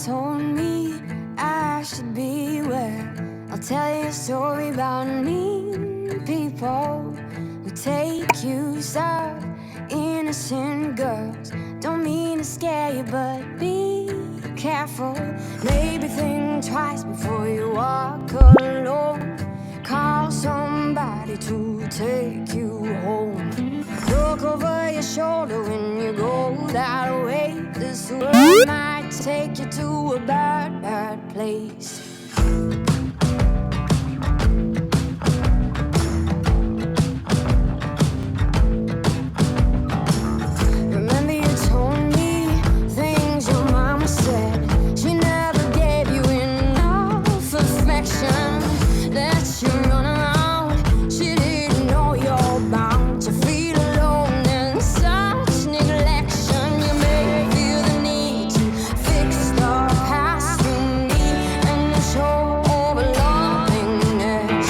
told me I should beware. I'll tell you a story about mean people who take use of innocent girls. Don't mean to scare you, but be careful. Maybe think twice before you walk alone. Call somebody to take you home. Look over your shoulder when you go that way. This world might take you to a bad, bad place. Remember you told me things your mama said. She never gave you enough affection. Let you run around. She didn't know you're bound to feel alone and such neglection. You may feel the need to fix the past you need and to show overlovingness.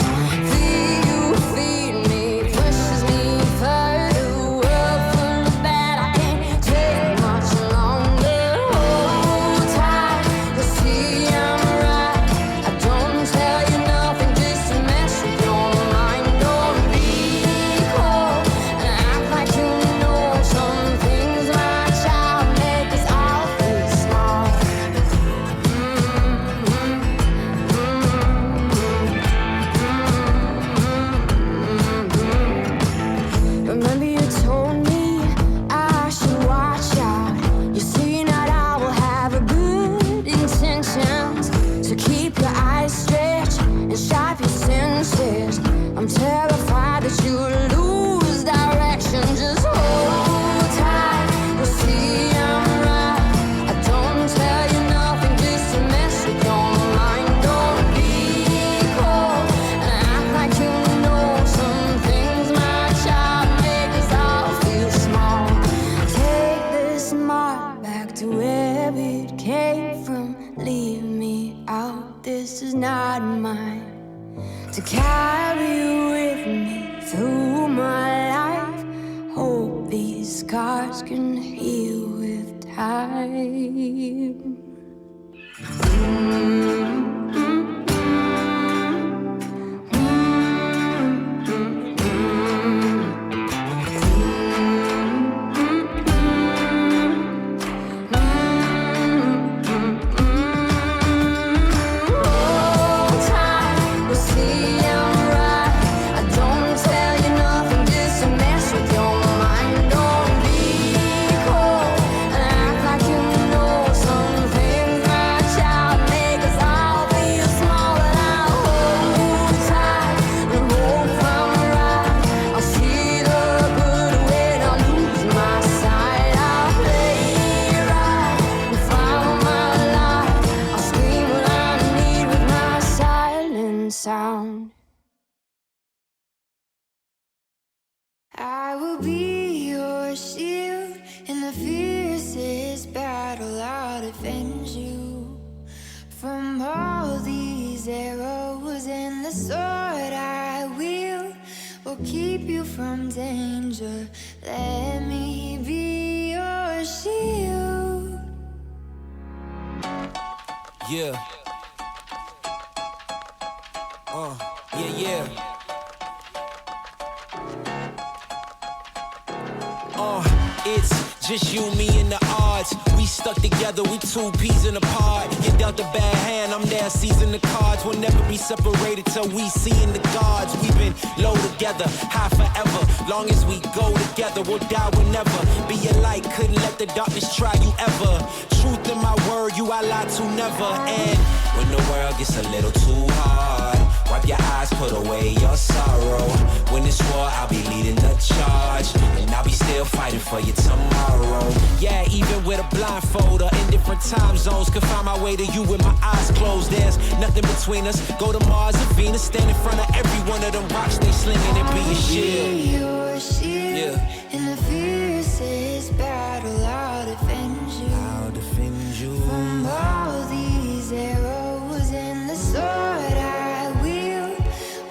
Feel you feed me, pushes me further. World full of bad, I can't take much longer. Hold tight, you'll see I'm right. I don't tell you nothing just to mess with your mind. Don't be cold and act like you know some things my child make us all feel small. Remember you told me I should watch out. You see not I will have a good intentions. So keep your eyes stretched and sharp your senses. I'm terrified that you'll lose direction. Just hold tight, you'll see I'm right. I don't tell you nothing just to mess with your mind. Don't be cold and act like you know some things my child make us all feel small. Take this mark back to where it came from. Leave me out, this is not mine. To carry with me through my life. Hope these scars can heal with time. Hold tight, you'll see I'm right. I don't tell you nothing just to mess with your mind. Don't be cold and act like you know some things my child make us all feel small. And I'll hold tight and hope I'm right. I'll see the good when I lose my sight. I'll play right and follow my life. I'll scream what I need with my silent sound. I will be your shield in the fiercest battle. I'll defend you from all these arrows, and the sword I will keep you from danger. Let me be your shield. Yeah. Yeah. It's just you, me, and the odds. We stuck together, we two peas in a pod. You dealt a bad hand, I'm there seizing the cards. We'll never be separated till we seeing the gods. We've been low together, high forever. Long as we go together, we'll die whenever. Be a light, couldn't let the darkness try you ever. Truth in my word, you I lie to never. And when the world gets a little too hard, wipe your eyes, put away your sorrow. When it's war, I'll be leading the charge, and I'll be still fighting for you tomorrow. Yeah, even with a blindfold or in different time zones, could find my way to you with my eyes closed. There's nothing between us. Go to Mars or Venus, stand in front of every one of them rocks they slinging and be a shield. Be your shield. Yeah. In the fiercest battle, I'll defend you. I'll defend you from all these arrows, and the sword I will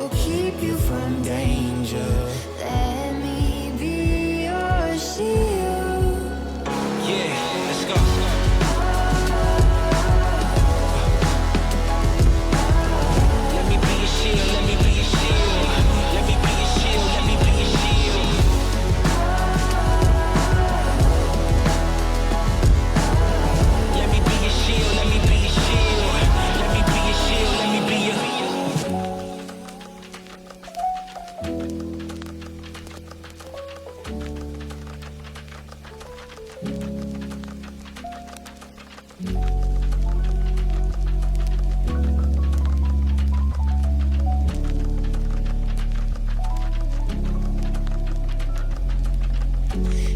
keep you from danger. Let me be your shield. Yeah, let's go.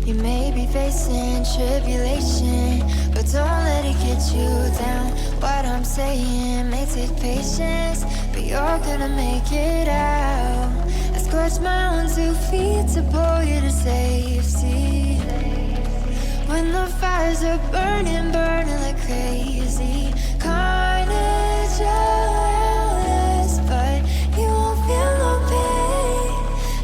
You may be facing tribulation, but don't let it get you down. What I'm saying may take patience, but you're gonna make it out. I scorched my own 2 feet to pull you to safety. When the fires are burning, burning like crazy, carnage jealous, but you won't feel no pain.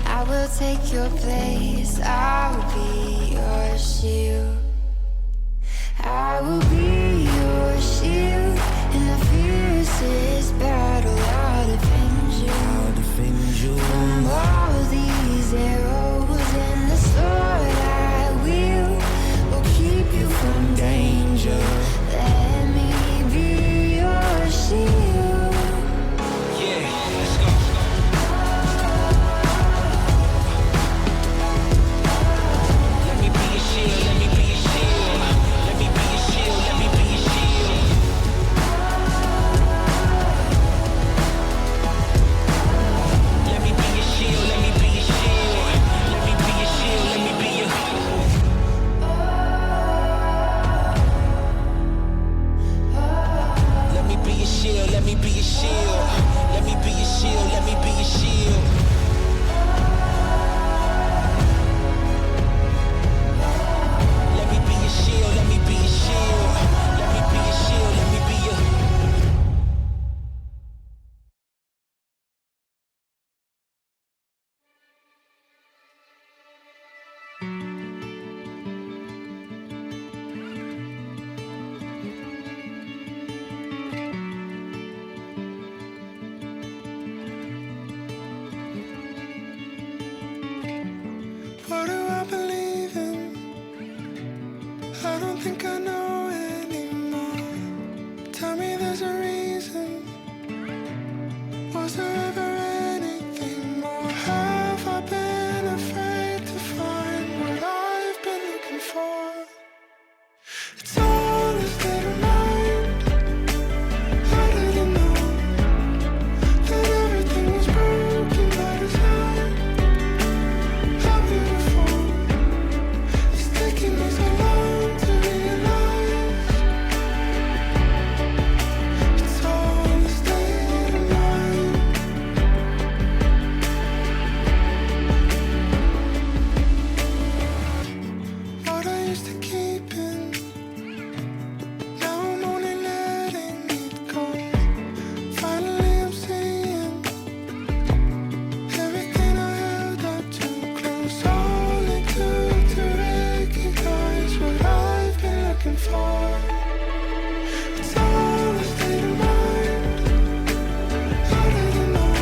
I will take your place, I will be your shield. I will be your shield in the fiercest battle. I'll defend you from all these arrows, and the sword I wield will keep you from danger. Let me be your shield. Yeah, let's go. Let me be your shield, let me be your shield. Let me be your shield, let me be your shield. Let me be your shield, let me be your shield. Let me be your shield, let me be your Let me be your shield, let me be your shield. Let me be your shield, let me be your shield. Let me be your shield, let me be your shield. Let me be your shield, let me be your What do I believe in? I don't think I know anymore. Tell me there's a reason. Was there ever anything more? Have I been afraid to find what I've been looking for? It's all a state of mind. I didn't know that everything was broken by design. How beautiful. It's taking me so long to realize. It's all a state of mind. What I used to keep in, now I'm only letting it go. Finally I'm seeing everything I held up too close. Only to recognize what I've been looking for. It's all a state of mind. I didn't know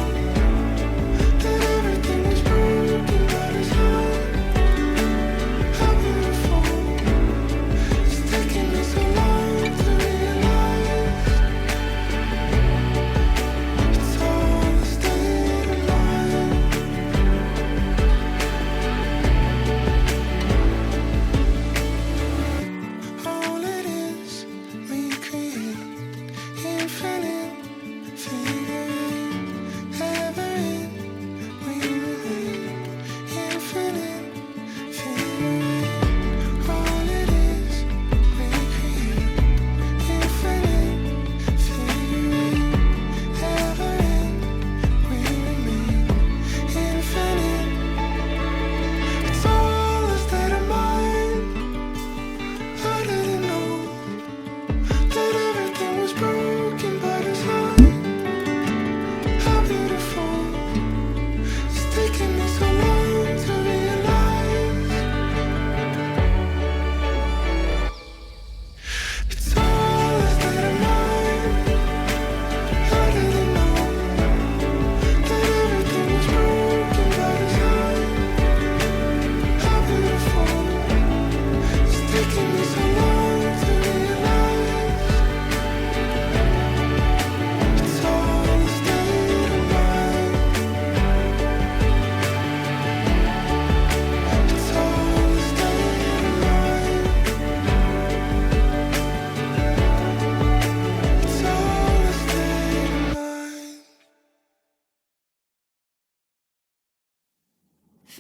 that everything was broken by design. How beautiful. It's taking me so long to realize. It's all a state of mind. All it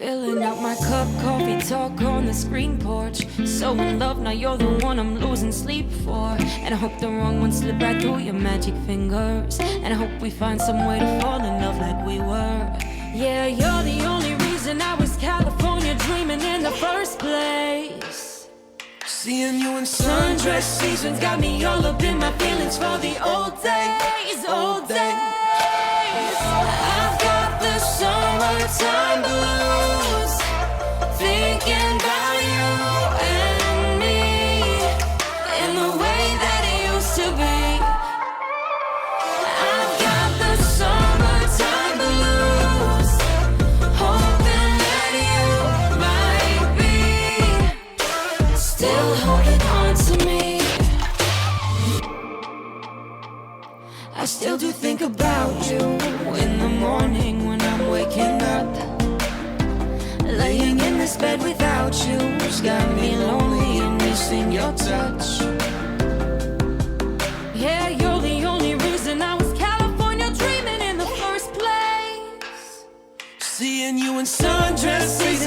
Filling up my cup, coffee talk on the screen porch. So in love, now you're the one I'm losing sleep for. And I hope the wrong one slip right through your magic fingers. And I hope we find some way to fall in love like we were. Yeah, you're the only reason I was California dreaming in the first place. Seeing you in Sundress seasons got me all up in my feelings for the old days, old days. I've got the summertime blues, thinking about you and me in the way that it used to be. I've got the summertime blues, hoping that you might be still holding on to me. I still do think about you in the morning when I'm waking up. Laying in this bed without you's got me lonely and missing your touch. Yeah, you're the only reason I was California dreaming in the first place. Seeing you in sundress season